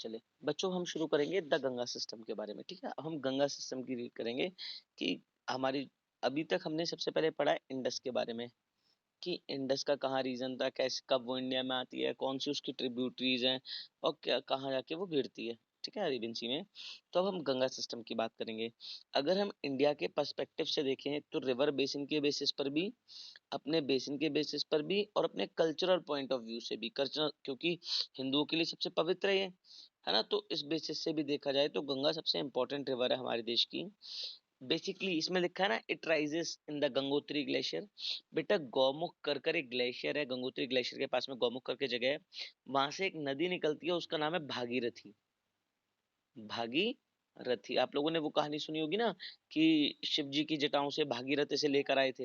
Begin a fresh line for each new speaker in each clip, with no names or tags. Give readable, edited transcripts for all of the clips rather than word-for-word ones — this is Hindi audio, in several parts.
चले बच्चों, हम शुरू करेंगे द गंगा सिस्टम के बारे में। ठीक है, अब हम गंगा सिस्टम की रीड करेंगे कि हमारी अभी तक हमने सबसे पहले पढ़ा है इंडस के बारे में कि इंडस का कहाँ रीजन था, कैसे कब वो इंडिया में आती है, कौन सी उसकी ट्रिब्यूटरीज हैं और क्या कहाँ जाके वो गिरती है। ठीक है, अरेबियन सी में। तो अब हम गंगा सिस्टम की बात करेंगे। अगर हम इंडिया के पर्सपेक्टिव से देखें तो रिवर बेसिन के बेसिस पर भी, अपने बेसिन के बेसिस पर भी और अपने कल्चरल पॉइंट ऑफ व्यू से भी, कल्चरल क्योंकि हिंदुओं के लिए सबसे पवित्र है ना। तो इस बेसिस से भी देखा जाए तो गंगा सबसे इंपॉर्टेंट रिवर है हमारे देश की। बेसिकली इसमें लिखा है ना, it rises in the Gangotri glacier. बेटा गौमुख कर एक ग्लेशियर है, गंगोत्री ग्लेशियर के पास में गौमुख करके जगह है, वहां से एक नदी निकलती है, उसका नाम है भागीरथी। भागीरथी, आप लोगों ने वो कहानी सुनी होगी ना कि शिव जी की जटाओं से भागीरथ से लेकर आए थे,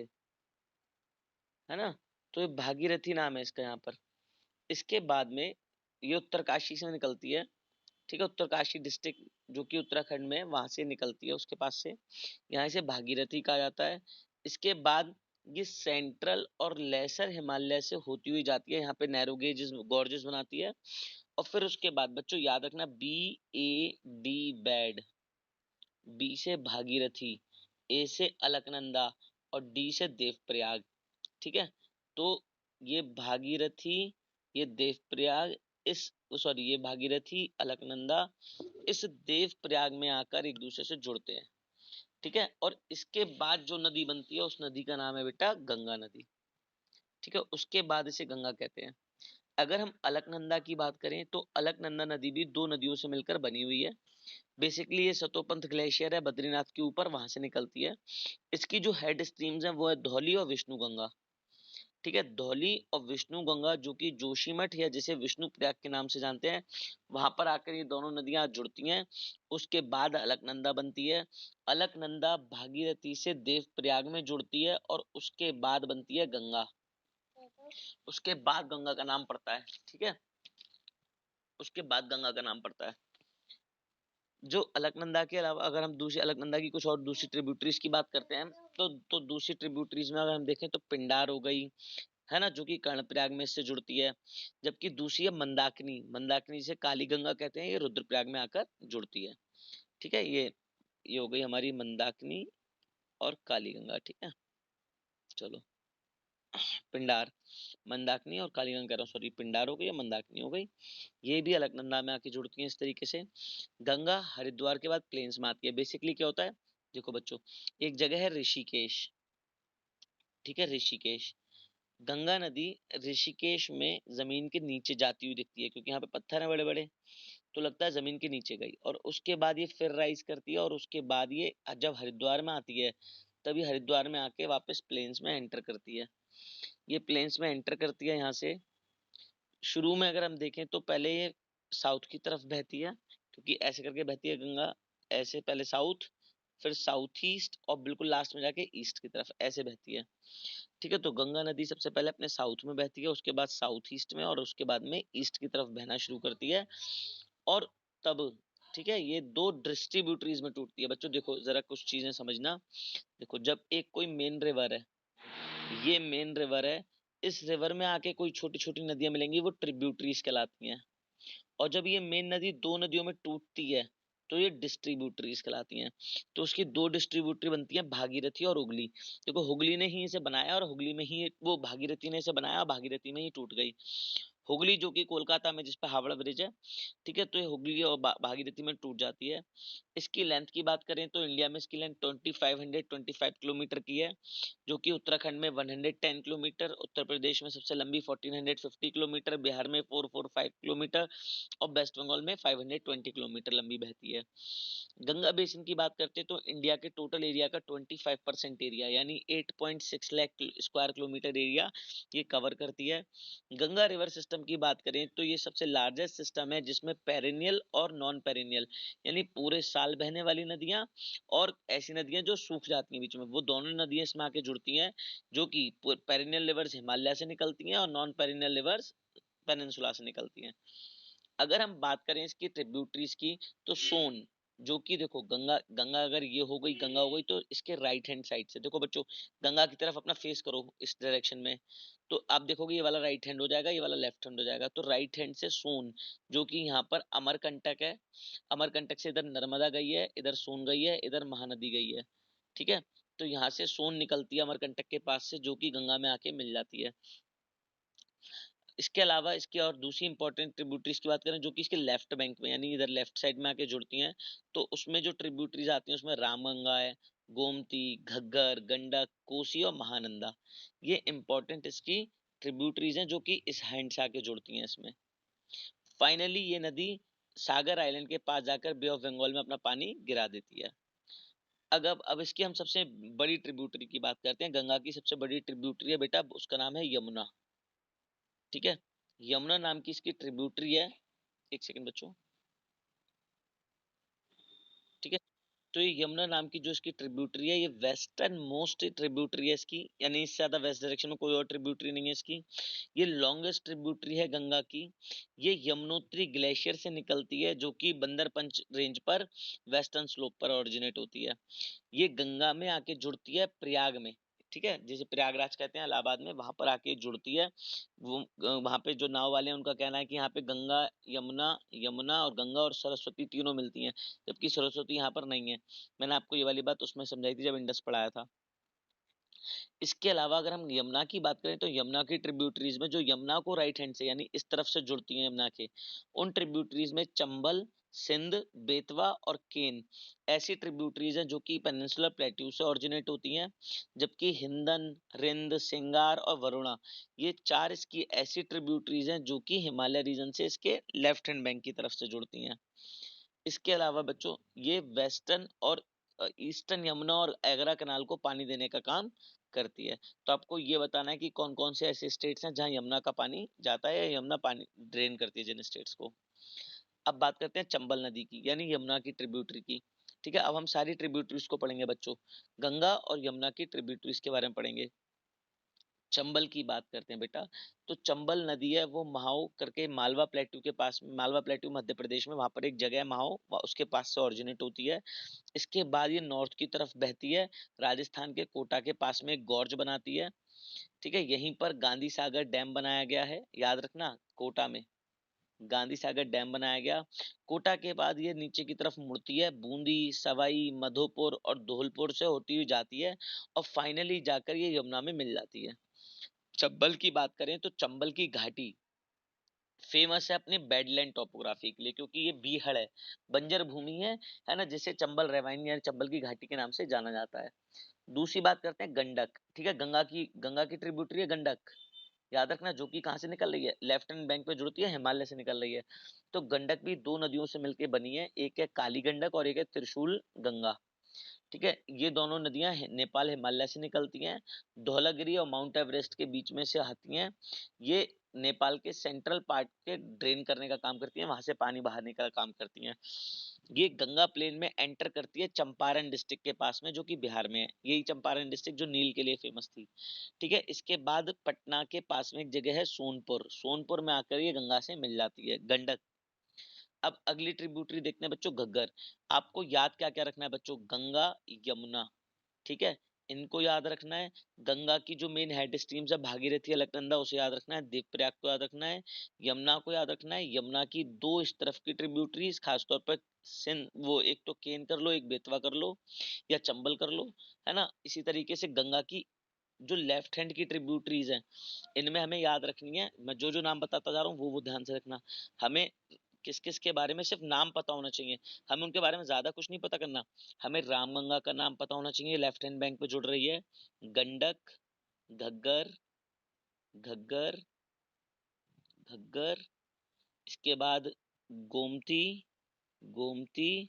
है ना। तो ये भागीरथी नाम है इसका यहाँ पर। इसके बाद में ये उत्तरकाशी से निकलती है। ठीक है, उत्तरकाशी डिस्ट्रिक्ट जो कि उत्तराखंड में है, वहां से निकलती है, उसके पास से यहाँ से भागीरथी कहा जाता है। इसके बाद ये सेंट्रल और लेसर हिमालय से होती हुई जाती है, यहाँ पे नैरो गेजेस गॉर्जेस बनाती है। और फिर उसके बाद बच्चों याद रखना, BAD बैड, बी से भागीरथी, ए से अलकनंदा और डी से देवप्रयाग। ठीक है, तो ये भागीरथी, ये देवप्रयाग, इस सॉरी ये भागीरथी अलकनंदा इस देवप्रयाग में आकर एक दूसरे से जुड़ते हैं। ठीक है, और इसके बाद जो नदी बनती है उस नदी का नाम है बेटा गंगा नदी। ठीक है, उसके बाद इसे गंगा कहते हैं। अगर हम अलकनंदा की बात करें तो अलकनंदा नदी भी दो नदियों से मिलकर बनी हुई है। बेसिकली ये सतोपंथ ग्लेशियर है बद्रीनाथ के ऊपर, वहां से निकलती है। इसकी जो हेड स्ट्रीम्स हैं वो है धौली और विष्णु गंगा। ठीक है, धौली और विष्णु गंगा जो कि जोशीमठ या जिसे विष्णु प्रयाग के नाम से जानते हैं, वहां पर आकर ये दोनों नदियां जुड़ती हैं। उसके बाद अलकनंदा बनती है। अलकनंदा भागीरथी से देव प्रयाग में जुड़ती है और उसके बाद बनती है गंगा। उसके बाद गंगा का नाम पड़ता है। ठीक है, उसके बाद गंगा का नाम पड़ता है। जो अलकनंदा के अलावा अगर हम दूसरी अलकनंदा की कुछ और दूसरी ट्रिब्यूटरीज की बात करते हैं तो दूसरी ट्रिब्यूटरीज में अगर हम देखें तो पिंडार हो गई, है ना, जो कि कर्णप्रयाग में इससे जुड़ती है। जबकि दूसरी है मंदाकिनी, मंदाकिनी से काली गंगा कहते हैं, ये रुद्रप्रयाग में आकर जुड़ती है। ठीक है, ये हो गई हमारी मंदाकिनी और काली गंगा। ठीक है, चलो पिंडार, मंदाकिनी और काली गंगा कह रहा हूँ, सॉरी पिंडार हो गई या मंदाकिनी हो गई, ये भी अलकनंदा में आके जुड़ती हैं इस तरीके से। गंगा हरिद्वार के बाद प्लेन्स में आती है। बेसिकली क्या होता है, देखो बच्चों, एक जगह है ऋषिकेश। ठीक है, ऋषिकेश, गंगा नदी ऋषिकेश में जमीन के नीचे जाती हुई दिखती है, क्योंकि यहाँ पे पत्थर है बड़े बड़े, तो लगता है जमीन के नीचे गई। और उसके बाद ये फिर राइज करती है और उसके बाद ये जब हरिद्वार में आती है तभी हरिद्वार में आके वापस प्लेन्स में एंटर करती है। ये प्लेन्स में एंटर करती है यहाँ से। शुरू में अगर हम देखें तो पहले ये साउथ की तरफ बहती है, क्योंकि ऐसे करके बहती है गंगा, ऐसे पहले साउथ, फिर साउथ ईस्ट और बिल्कुल लास्ट में जाके ईस्ट की तरफ ऐसे बहती है। ठीक है, तो गंगा नदी सबसे पहले अपने साउथ में बहती है, उसके बाद साउथ ईस्ट में और उसके बाद में ईस्ट की तरफ बहना शुरू करती है। और तब, ठीक है, ये दो डिस्ट्रीब्यूटरीज में टूटती है। बच्चों देखो जरा कुछ चीजें समझना। देखो जब एक कोई मेन रिवर है, ये मेन रिवर है, इस रिवर में आके कोई छोटी छोटी नदियां मिलेंगी, वो ट्रिब्यूटरीज कहलाती हैं। और जब ये मेन नदी दो नदियों में टूटती है तो ये डिस्ट्रीब्यूटरीज कहलाती हैं। तो उसकी दो डिस्ट्रीब्यूटरी बनती हैं, भागीरथी और हुगली। देखो हुगली ने ही इसे बनाया और हुगली में ही वो भागीरथी ने इसे बनाया और भागीरथी में ही टूट गई। हुगली जो कि कोलकाता में जिस पे हावड़ा ब्रिज है, ठीक है, तो ये हुगली और भागीरथी में टूट जाती है। इसकी लेंथ की बात करें तो इंडिया में इसकी लेंथ 2525 किलोमीटर की है, जो कि उत्तराखंड में 110 किलोमीटर, उत्तर प्रदेश में सबसे लंबी 1450 किलोमीटर, बिहार में 445 किलोमीटर और वेस्ट बंगाल में 520 किलोमीटर लंबी बहती है। गंगा बेसिन की बात करते हैं तो इंडिया के टोटल एरिया का 25% एरिया यानी 8.6 लाख स्क्वायर किलोमीटर एरिया ये कवर करती है। गंगा रिवर सिस्टम की बात करें तो ये सबसे लार्जेस्ट सिस्टम है जिसमें पेरिनियल और नॉन पेरिनियल यानी पूरे साल बहने वाली नदियां और ऐसी नदियां जो सूख जाती हैं बीच में, वो दोनों नदियां इसमें आके जुड़ती हैं, जो कि पेरिनियल रिवर्स हिमालय से निकलती हैं और नॉन पेरिनियल रिवर्स पेनिनसुला से निकलती हैं। अगर हम बात करें इसकी ट्रिब्यूटरीज की तो सोन, जो कि देखो गंगा गंगा अगर ये हो गई, गंगा हो गई, तो इसके राइट हैंड साइड से देखो बच्चों, गंगा की तरफ अपना फेस करो इस डायरेक्शन में, तो आप देखोगे ये वाला राइट हैंड हो जाएगा, ये वाला लेफ्ट हैंड हो जाएगा। तो राइट हैंड से सोन, जो कि यहाँ पर अमरकंटक है, अमरकंटक से इधर नर्मदा गई है, इधर सोन गई है, इधर महानदी गई है, ठीक है। तो यहाँ से सोन निकलती है अमरकंटक के पास से, जो कि गंगा में आके मिल जाती है। इसके अलावा इसकी और दूसरी इंपॉर्टेंट ट्रिब्यूटरीज की बात करें, जो कि इसके लेफ्ट बैंक में यानी इधर लेफ्ट साइड में आके जुड़ती हैं, तो उसमें जो ट्रिब्यूटरीज आती हैं उसमें रामगंगा है, गोमती, घग्गर, गंडक, कोसी और महानंदा। ये इंपॉर्टेंट इसकी ट्रिब्यूटरीज हैं जो कि इस हैंड से आके जुड़ती हैं इसमें। फाइनली ये नदी सागर आइलैंड के पास जाकर बे ऑफ बंगाल में अपना पानी गिरा देती है। अब इसकी हम सबसे बड़ी ट्रिब्यूटरी की बात करते हैं। गंगा की सबसे बड़ी ट्रिब्यूटरी है बेटा, उसका नाम है यमुना, ठीक है। यमुना नाम की इसकी ट्रिब्यूटरी है, एक सेकंड बच्चों, ठीक है। तो ये यमुना नाम की जो इसकी ट्रिब्यूटरी है, ये वेस्टर्न मोस्ट ट्रिब्यूटरी है इसकी, यानी इससे ज्यादा वेस्ट डायरेक्शन में कोई और ट्रिब्यूटरी नहीं है इसकी। ये लॉन्गेस्ट ट्रिब्यूटरी है गंगा की। ये यमुनोत्री ग्लेशियर से निकलती है, जो कि बंदरपंच रेंज पर वेस्टर्न स्लोप पर ओरिजिनेट होती है। ये गंगा में आके जुड़ती है प्रयाग में, ठीक है, जिसे प्रयागराज कहते हैं इलाहाबाद में, वहां पर आके जुड़ती है। वो वहां पे जो नाव वाले हैं उनका कहना है कि यहाँ पे गंगा, यमुना, यमुना और गंगा और सरस्वती तीनों मिलती हैं, जबकि सरस्वती यहाँ पर नहीं है। मैंने आपको ये वाली बात उसमें समझाई थी जब इंडस पढ़ाया था। इसके अलावा अगर हम यमुना की बात करें, तो यमुना की ट्रिब्यूटरीज में जो यमुना को राइट हैंड से यानी इस तरफ से जुड़ती हैं यमुना के, उन ट्रिब्यूटरीज में चंबल, सिंध, बेतवा और केन ऐसी ट्रिब्यूटरीज हैं जो कि पेनिनसुलर प्लेट्यू से ओरिजिनेट होती हैं। जबकि हिंदन, रिंद, सिंगार और वरुणा, ये चार इसकी ऐसी ट्रिब्यूटरीज हैं जो कि हिमालय रीजन से इसके लेफ्ट हैंड बैंक की तरफ से जुड़ती हैं। इसके अलावा बच्चों ये वेस्टर्न और ईस्टर्न यमुना और एगरा कनाल को पानी देने का काम करती है। तो आपको ये बताना है कि कौन कौन से ऐसे स्टेट्स हैं जहां यमुना का पानी जाता है या यमुना पानी ड्रेन करती है जिन स्टेट्स को। अब बात करते हैं चंबल नदी की यानी यमुना की ट्रिब्यूटरी की, ठीक है। अब हम सारी ट्रिब्यूटरीज को पढ़ेंगे बच्चों, गंगा और यमुना की ट्रिब्यूटरीज के बारे में पढ़ेंगे। चंबल की बात करते हैं बेटा, तो चंबल नदी है वो महाऊ करके मालवा प्लेट्यू के पास, मालवा प्लेट्यू मध्य प्रदेश में, वहां पर एक जगह है महाऊ, उसके पास से ओरिजिनेट होती है। इसके बाद ये नॉर्थ की तरफ बहती है, राजस्थान के कोटा के पास में एक गॉर्ज बनाती है, ठीक है। यहीं पर गांधी सागर डैम बनाया गया है, याद रखना, कोटा में गांधी सागर डैम बनाया गया। कोटा के बाद ये नीचे की तरफ मुड़ती है, बूंदी, सवाई, मधोपुर और धौलपुर से होती हुई जाती है, और फाइनली जाकर ये यमुना में मिल जाती है। चंबल की बात करें तो चंबल की घाटी फेमस है अपने बेडलैंड टोपोग्राफी के लिए, क्योंकि ये बीहड़ है, बंजर भूमि है ना, जिसे चंबल रेवाइन या चंबल की घाटी के नाम से जाना जाता है। दूसरी बात करते हैं गंडक, ठीक है। गंगा की ट्रिब्यूटरी है गंडक, याद रखना, जो कि कहाँ से निकल रही है, लेफ्ट हैंड बैंक पे जुड़ती है, हिमालय से निकल रही है। तो गंडक भी दो नदियों से मिलकर बनी है, एक है काली गंडक और एक है त्रिशूल गंगा, ठीक है। ये दोनों नदियां नेपाल हिमालय से निकलती हैं, धौलागिरी और माउंट एवरेस्ट के बीच में से आती हैं। ये नेपाल के सेंट्रल पार्ट के ड्रेन करने का काम करती हैं, वहां से पानी बाहर का काम करती हैं। ये गंगा प्लेन में एंटर करती है चंपारण डिस्ट्रिक्ट के पास में, जो कि बिहार में है, यही चंपारण डिस्ट्रिक्ट जो नील के लिए फेमस थी, ठीक है। इसके बाद पटना के पास में एक जगह है सोनपुर, सोनपुर में आकर ये गंगा से मिल जाती है गंडक। अब अगली ट्रिब्यूटरी देखते हैं बच्चों, घग्गर। आपको याद क्या क्या रखना है बच्चों, गंगा, यमुना, ठीक है, इनको याद रखना है। गंगा की जो मेन हेड स्ट्रीम्स है, भागीरथी, अलकनंदा, उसे याद रखना है। देवप्रयाग को याद रखना है। यमुना को याद रखना है। यमुना की दो इस तरफ की ट्रिब्यूटरीज, खासतौर पर सिंध, वो एक तो केन कर लो, एक बेतवा कर लो या चंबल कर लो, है ना। इसी तरीके से गंगा की जो लेफ्ट हैंड की ट्रिब्यूटरीज हैं, इनमें हमें याद रखनी है, मैं जो जो नाम बताता जा रहा हूँ वो ध्यान से रखना। हमें किस किस के बारे में सिर्फ नाम पता होना चाहिए, हमें उनके बारे में ज्यादा कुछ नहीं पता करना। हमें रामगंगा का नाम पता होना चाहिए, लेफ्ट हैंड बैंक पे जुड़ रही है। गंडक, घग्गर, घग्गर, घग्गर, इसके बाद गोमती, गोमती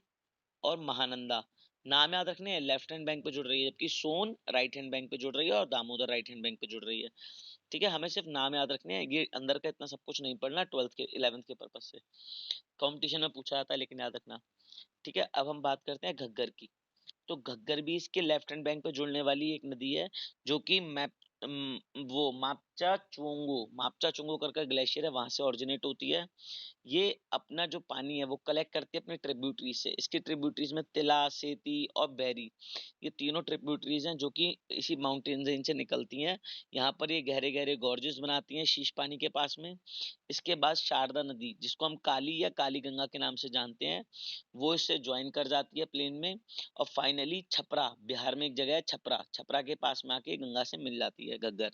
और महानंदा, नाम याद रखने हैं, लेफ्ट हैंड बैंक पे जुड़ रही है, जबकि सोन राइट हैंड बैंक पे जुड़ रही है और दामोदर राइट हैंड बैंक पे जुड़ रही है, ठीक है। हमें सिर्फ नाम याद रखने हैं, ये अंदर का इतना सब कुछ नहीं पढ़ना, 12th के 11th के पर्पज से कंपटीशन में पूछा जाता है, लेकिन याद रखना, ठीक है। अब हम बात करते हैं घग्गर की। तो घग्गर भी इसके लेफ्ट हैंड बैंक पे जुड़ने वाली एक नदी है, जो कि मैप वो माप मापचा चुंगो करके ग्लेशियर है, वहां से ओरिजिनेट होती है। ये अपना जो पानी है वो कलेक्ट करती है अपने ट्रिब्यूटरी से। इसकी ट्रिब्यूटरीज में तिला, सेती और बैरी, ये तीनों ट्रिब्यूटरीज हैं जो कि इसी माउंटेन रेंज से निकलती हैं। यहाँ पर ये गहरे गहरे गॉर्जेस बनाती हैं शीश पानी के पास में। इसके बाद शारदा नदी, जिसको हम काली या काली गंगा के नाम से जानते हैं, वो इससे ज्वाइन कर जाती है प्लेन में। और फाइनली छपरा, बिहार में एक जगह है छपरा, छपरा के पास में आके गंगा से मिल जाती है, घग्गर।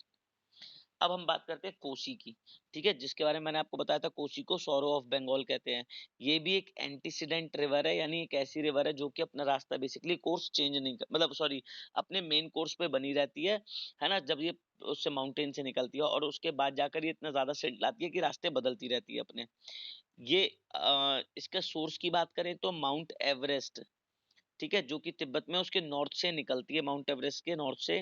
अब हम बात करते हैं कोसी की, ठीक है, जिसके बारे में मैंने आपको बताया था, कोसी को सौरो ऑफ बंगाल कहते हैं। ये भी एक एंटीसीडेंट रिवर है, यानी एक ऐसी रिवर है जो कि अपना रास्ता बेसिकली कोर्स चेंज नहीं कर, मतलब सॉरी, अपने मेन कोर्स पे बनी रहती है ना, जब ये उससे माउंटेन से निकलती है, और उसके बाद जाकर ये इतना ज्यादा सेंट लाती है कि रास्ते बदलती रहती है अपने। ये इसका सोर्स की बात करें तो माउंट एवरेस्ट, ठीक है, जो कि तिब्बत में उसके नॉर्थ से निकलती है, माउंट एवरेस्ट के नॉर्थ से।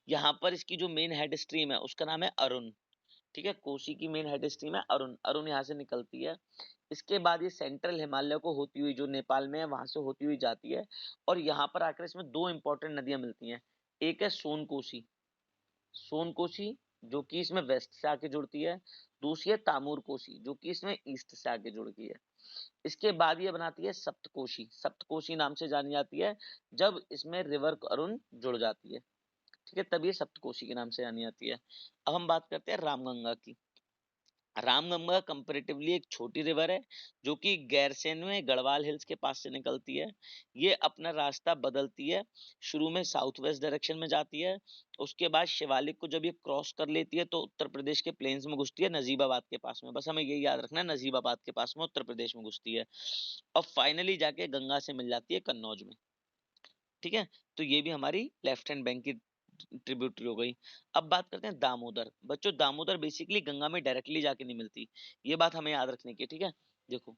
यहाँ पर इसकी जो मेन हेड स्ट्रीम है उसका नाम है अरुण, ठीक है, कोसी की मेन हेड स्ट्रीम है अरुण, अरुण यहाँ से निकलती है। इसके बाद ये सेंट्रल हिमालय को होती हुई जो नेपाल में है वहां से होती हुई जाती है, और यहाँ पर आकर इसमें दो इंपॉर्टेंट नदियां मिलती हैं। एक है सोन कोसी, सोन कोसी जो कि इसमें वेस्ट से आके जुड़ती है। दूसरी है तामूर कोसी जो कि इसमें ईस्ट से आके जुड़ती है। इसके बाद ये बनाती है सप्तकोशी, सप्तकोशी नाम से जानी जाती है जब इसमें रिवर अरुण जुड़ जाती है, ठीक है, तब ये सप्तकोशी के नाम से जानी जाती है। अब हम बात करते हैं रामगंगा की। रामगंगा कंपैरेटिवली एक छोटी रिवर है जो कि गैरसैंण में गढ़वाल हिल्स के पास से निकलती है। ये अपना रास्ता बदलती है, शुरू में साउथ वेस्ट डायरेक्शन में जाती है, उसके बाद शिवालिक को जब ये क्रॉस कर लेती है तो उत्तर प्रदेश के प्लेन्स में घुसती है नजीबाबाद के पास में, बस हमें ये याद रखना है, नजीबाबाद के पास में उत्तर प्रदेश में घुसती है, और फाइनली जाके गंगा से मिल जाती है कन्नौज में, ठीक है। तो ये भी हमारी लेफ्ट हैंड बैंक की ट्रिब्यूटरी हो गई। अब बात करते हैं दामोदर। बच्चों दामोदर बेसिकली गंगा में डायरेक्टली जाके नहीं मिलती, ये बात हमें याद रखने की है, ठीक है। देखो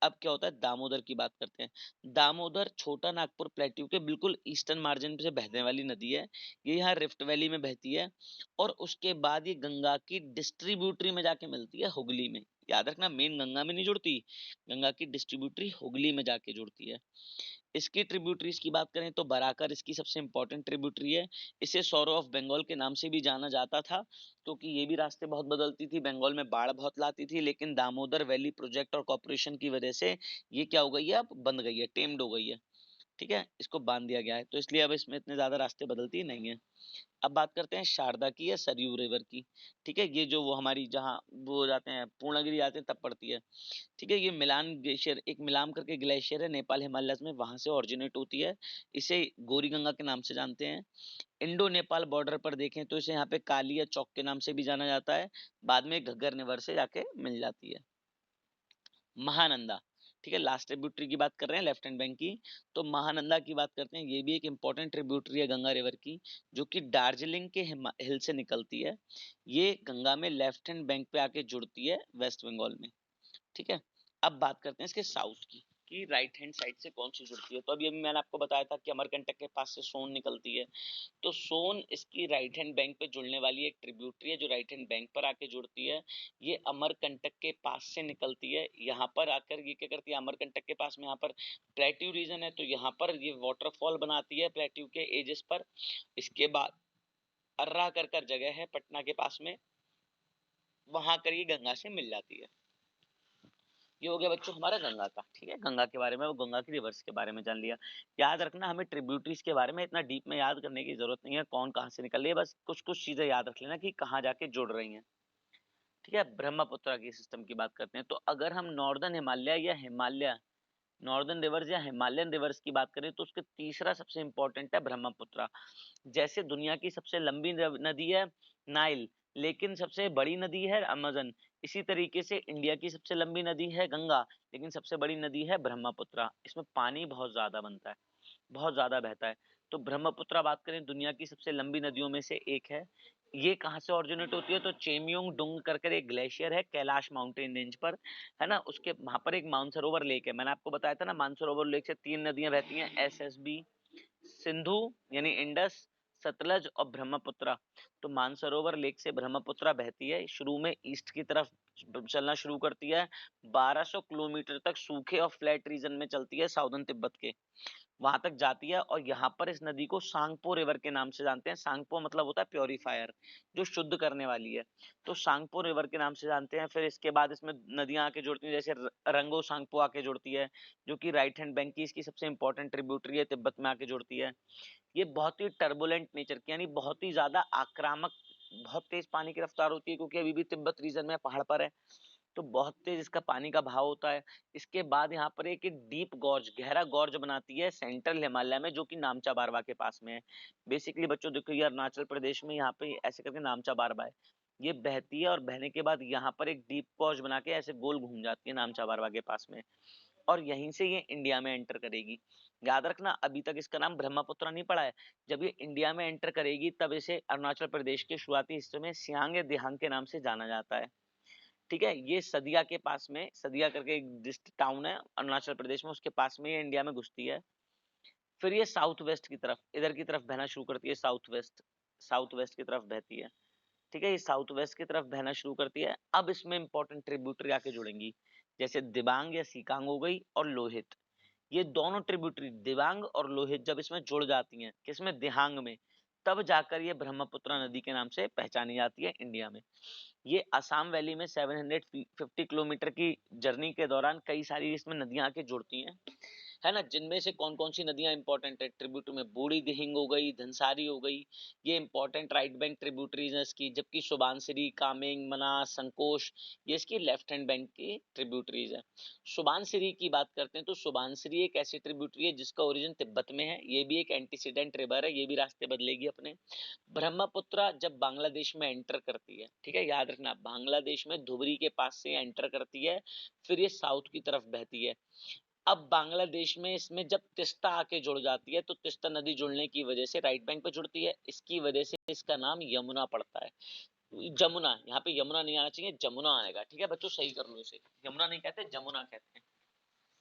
अब क्या होता है, दामोदर की बात करते हैं। दामोदर छोटा नागपुर प्लेट्यू के बिल्कुल ईस्टर्न मार्जिन से बहने वाली नदी है। ये यहाँ रिफ्ट वैली में बहती है, और उसके बाद ये गंगा की डिस्ट्रीब्यूटरी में जाके मिलती है हुगली में। याद रखना, मेन गंगा में नहीं जुड़ती, गंगा की डिस्ट्रीब्यूटरी हुगली में जाके जुड़ती है। इसकी ट्रिब्यूटरीज की बात करें तो बराकर इसकी सबसे इंपॉर्टेंट ट्रिब्यूटरी है। इसे सौरो ऑफ बंगाल के नाम से भी जाना जाता था, क्योंकि ये भी रास्ते बहुत बदलती थी, बंगाल में बाढ़ बहुत लाती थी, लेकिन दामोदर वैली प्रोजेक्ट और कॉर्पोरेशन की वजह से ये क्या हो गई है, अब बंद गई है, टेम्ड हो गई है, ठीक है, इसको बांध दिया गया है, तो इसलिए अब इसमें इतने ज्यादा रास्ते बदलती नहीं है। अब बात करते हैं शारदा की या सरयू रिवर की, ठीक है, ये जो वो हमारी जहाँ वो जाते हैं पूर्णागिरी जाते हैं तब पड़ती है, ठीक है। ये मिलान ग्लेशियर, एक मिलाम करके ग्लेशियर है नेपाल हिमालय में, वहां से ओरिजिनेट होती है। इसे गोरी गंगा के नाम से जानते हैं। इंडो नेपाल बॉर्डर पर देखें तो इसे यहाँ पे काली या चौक के नाम से भी जाना जाता है, बाद में घग्गर निवर से जाके मिल जाती है। महानंदा, ठीक है, लास्ट ट्रिब्यूटरी की बात कर रहे हैं लेफ्ट हैंड बैंक की, तो महानंदा की बात करते हैं। ये भी एक इंपॉर्टेंट ट्रिब्यूटरी है गंगा रिवर की, जो कि दार्जिलिंग के हिल से निकलती है। ये गंगा में लेफ्ट हैंड बैंक पे आके जुड़ती है वेस्ट बंगाल में, ठीक है। अब बात करते हैं इसके साउथ की, कि राइट हैंड साइड से कौन सी जुड़ती है। तो अभी अभी मैंने आपको बताया था कि अमरकंटक के पास से सोन निकलती है, तो सोन इसकी राइट हैंड बैंक पे जुड़ने वाली एक ट्रिब्यूटरी है जो राइट हैंड बैंक पर आके जुड़ती है। ये अमरकंटक के पास से निकलती है, यहाँ पर आकर ये क्या करती है, अमरकंटक के पास में यहाँ पर प्लेट्यू रीजन है, तो यहाँ पर ये वाटरफॉल बनाती है प्लेट्यू के एजेस पर। इसके बाद अर्रा कर जगह है पटना के पास में, वहां कर ये गंगा से मिल जाती है। ये हो गया बच्चों हमारा गंगा का, ठीक है, गंगा के बारे में, वो गंगा की रिवर्स के बारे में जान लिया। याद रखना, हमें ट्रिब्यूटरीज के बारे में इतना डीप में याद करने की जरूरत नहीं है, कौन कहाँ से निकल रही है, बस कुछ कुछ चीजें याद रख लेना कि कहाँ जाके जुड़ रही हैं, ठीक है। ब्रह्मपुत्र की सिस्टम की बात करते हैं, तो अगर हम नॉर्दर्न हिमालय या हिमालय नॉर्दर्न रिवर्स या हिमालयन रिवर्स की बात करें तो उसके तीसरा सबसे इंपॉर्टेंट है ब्रह्मपुत्र। जैसे दुनिया की सबसे लंबी नदी है नाइल, लेकिन सबसे बड़ी नदी है अमेजन, इसी तरीके से इंडिया की सबसे लंबी नदी है गंगा, लेकिन सबसे बड़ी नदी है ब्रह्मपुत्र। इसमें पानी बहुत ज्यादा बनता है, बहुत ज्यादा बहता है। तो ब्रह्मपुत्र बात करें दुनिया की सबसे लंबी नदियों में से एक है। ये कहाँ से ओरिजिनेट होती है, तो चेमयोंग डुंग करके एक ग्लेशियर है कैलाश माउंटेन रेंज पर, है ना, उसके वहां पर एक मानसरोवर लेक है। मैंने आपको बताया था ना, मानसरोवर लेक से तीन नदियां बहती हैं, एसएसबी, सिंधु यानी इंडस, सतलज और ब्रह्मपुत्र। तो मानसरोवर लेक से ब्रह्मपुत्र बहती है, शुरू में ईस्ट की तरफ चलना शुरू करती है, 1200 किलोमीटर तक सूखे और फ्लैट रीजन में चलती है साउदर्न तिब्बत के, वहां तक जाती है। और यहाँ पर इस नदी को सांगपो रिवर के नाम से जानते हैं। सांगपो मतलब होता है प्योरीफायर, जो शुद्ध करने वाली है, तो सांगपो रिवर के नाम से जानते हैं। फिर इसके बाद इसमें नदियां आके जुड़ती हैं, जैसे रंगो सांगपो आके जुड़ती है, जो कि राइट हैंड बैंक की इसकी सबसे इंपॉर्टेंट ट्रिब्यूटरी है, तिब्बत में आके जुड़ती है। ये बहुत ही टर्बुलेंट नेचर की, यानी बहुत ही ज्यादा आक्रामक, बहुत तेज पानी की रफ्तार होती है, क्योंकि अभी भी तिब्बत रीजन में पहाड़ पर है, तो बहुत तेज इसका पानी का भाव होता है। इसके बाद यहाँ पर एक डीप गॉर्ज, गहरा गॉर्ज बनाती है सेंट्रल हिमालय में, जो कि नामचा बारवा के पास में है। बेसिकली बच्चों देखो, ये अरुणाचल प्रदेश में यहाँ पे ऐसे करके नामचा बारवा है, ये बहती है और बहने के बाद यहाँ पर एक डीप गॉर्ज बना के ऐसे गोल घूम जाती है नामचा बारवा के पास में, और यहीं से ये इंडिया में एंटर करेगी। याद रखना, अभी तक इसका नाम ब्रह्मपुत्र नहीं पड़ा है। जब ये इंडिया में एंटर करेगी तब इसे अरुणाचल प्रदेश के शुरुआती हिस्से में सियांग या दिहांग के नाम से जाना जाता है। ठीक है, ये सदिया के पास में, सदिया करके एक डिस्ट्रिक्ट टाउन है अरुणाचल प्रदेश में, उसके पास में ये इंडिया में घुसती है। फिर ये साउथ वेस्ट की तरफ, इधर की तरफ बहना शुरू करती है, साउथ वेस्ट की तरफ बहती है। ठीक है, ये साउथ वेस्ट की तरफ बहना शुरू करती है। अब इसमें इंपॉर्टेंट ट्रिब्यूटरी आके जुड़ेंगी, जैसे दिबांग या सीकांग हो गई, और लोहित। ये दोनों ट्रिब्यूटरी दिबांग और लोहित जब इसमें जुड़ जाती हैं, किसमें, दिहांग में, तब जाकर ये ब्रह्मपुत्र नदी के नाम से पहचानी जाती है इंडिया में। ये असम वैली में 750 किलोमीटर की जर्नी के दौरान कई सारी इसमें नदियां आके जुड़ती हैं, है ना। जिनमें से कौन कौन सी नदियां इंपॉर्टेंट है ट्रिब्यूटरी में, बूढ़ी दिहिंग हो गई, धनसारी हो गई, ये इंपॉर्टेंट राइट बैंक ट्रिब्यूटरीज है इसकी। जबकि सुबानसिरी, कामेंग, मनास, संकोश, ये इसकी लेफ्ट हैंड बैंक की ट्रिब्यूटरीज है। सुबानसिरी की बात करते हैं तो सुबानसिरी एक ऐसी ट्रिब्यूटरी है जिसका ओरिजिन तिब्बत में है, ये भी एक एंटीसीडेंट रिवर है, ये भी रास्ते बदलेगी अपने। ब्रह्मपुत्र जब बांग्लादेश में एंटर करती है, ठीक है, याद रखना, बांग्लादेश में धुबरी के पास से एंटर करती है, फिर ये साउथ की तरफ बहती है। अब बांग्लादेश में इसमें जब तिस्ता आके जुड़ जाती है, तो तिस्ता नदी जुड़ने की वजह से राइट बैंक पे जुड़ती है, इसकी वजह से इसका नाम यमुना पड़ता है। जमुना, यहाँ पे यमुना नहीं आना चाहिए, जमुना आएगा। ठीक है बच्चों, सही कर लो इसे, यमुना नहीं कहते, जमुना कहते हैं।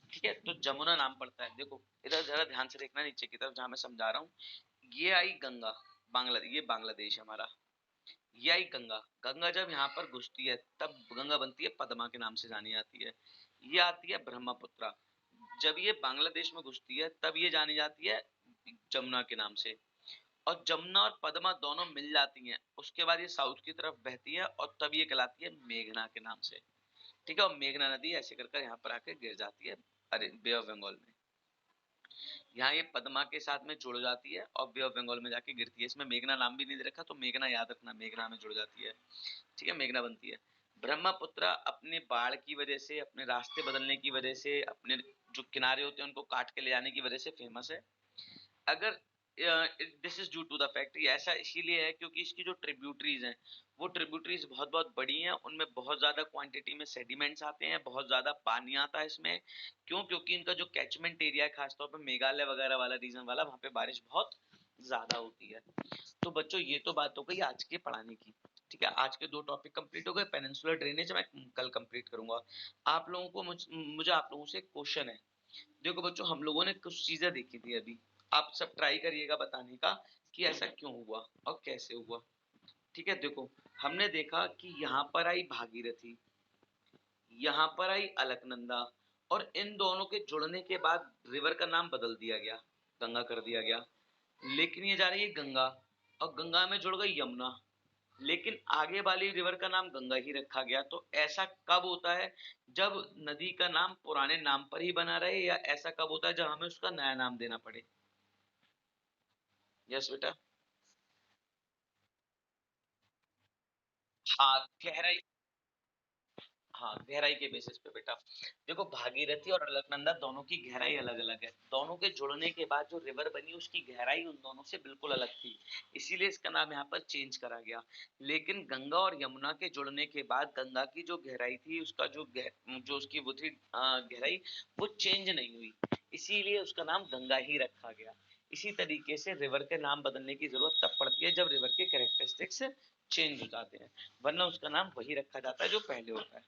ठीक है, तो जमुना नाम पड़ता है। देखो इधर जरा ध्यान से देखना, नीचे की तरफ जहां मैं समझा रहा हूँ, ये आई गंगा, बांग्लादेश, ये बांग्लादेश हमारा, ये आई गंगा। गंगा जब यहाँ पर घुसती है तब गंगा बनती है पद्मा के नाम से जानी जाती है। ये आती है ब्रह्मपुत्र, जब ये बांग्लादेश में घुसती है तब ये जानी जाती है जमुना के नाम से। और जमुना और पद्मा दोनों मिल जाती हैं, उसके बाद ये साउथ की तरफ बहती है और तब ये कहलाती है मेघना के नाम से। ठीक है, और मेघना नदी ऐसे कर यहाँ पर आके गिर जाती है अरे बे ऑफ बंगाल में। यहाँ ये पद्मा के साथ में जुड़ जाती है और बे ऑफ बंगाल में जाके गिरती है। इसमें मेघना नाम भी नहीं दे रखा, तो मेघना याद रखना, मेघना में जुड़ जाती है। ठीक है, मेघना बनती है। ब्रह्मपुत्र अपने बाढ़ की वजह से, अपने रास्ते बदलने की वजह से, अपने जो किनारे होते हैं उनको काट के ले जाने की वजह से फेमस है। अगर this is due to the fact, ऐसा इसीलिए है क्योंकि इसकी जो ट्रिब्यूटरीज हैं वो ट्रिब्यूटरीज बहुत बहुत बड़ी हैं, उनमें बहुत ज्यादा क्वांटिटी में सेडिमेंट्स आते हैं, बहुत ज्यादा पानी आता है इसमें। क्यों? क्योंकि इनका जो कैचमेंट एरिया है, खासतौर पर मेघालय वगैरह वाला रीजन वाला, वहां पे बारिश बहुत ज्यादा होती है। तो बच्चों ये तो बात हो गई आज के पढ़ाने की। ठीक है, आज के दो टॉपिक कंप्लीट हो गए। पेनिनसुलर ड्रेनेज मैं कल कंप्लीट करूंगा। आप लोगों को मुझे आप लोगों से क्वेश्चन है। देखो बच्चों, हम लोगों ने कुछ चीजें देखी थी अभी, आप सब ट्राई करिएगा बताने का कि ऐसा क्यों हुआ और कैसे हुआ। ठीक है, देखो हमने देखा कि यहाँ पर आई भागीरथी, यहाँ पर आई अलकनंदा, और इन दोनों के जुड़ने के बाद रिवर का नाम बदल दिया गया, गंगा कर दिया गया। लेकिन ये जा रही है गंगा, और गंगा में जुड़ गई यमुना, लेकिन आगे वाली रिवर का नाम गंगा ही रखा गया। तो ऐसा कब होता है जब नदी का नाम पुराने नाम पर ही बना रहे, या ऐसा कब होता है जब हमें उसका नया नाम देना पड़े? यस बेटा। हाँ, गहराई, हाँ गहराई के बेसिस पे बेटा। देखो भागीरथी और अलकनंदा दोनों की गहराई अलग अलग है, दोनों के जुड़ने के बाद जो रिवर बनी उसकी गहराई उन दोनों से बिल्कुल अलग थी, इसीलिए इसका नाम यहाँ पर चेंज करा गया। लेकिन गंगा और यमुना के जुड़ने के बाद गंगा की जो गहराई थी, उसका जो उसकी वो थी गहराई, वो चेंज नहीं हुई, इसीलिए उसका नाम गंगा ही रखा गया। इसी तरीके से रिवर के नाम बदलने की जरूरत तब पड़ती है जब रिवर के कैरेक्टरिस्टिक्स चेंज हो जाते हैं, वरना उसका नाम वही रखा जाता है जो पहले होता है।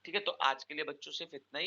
ठीक है, तो आज के लिए बच्चों सिर्फ इतना ही।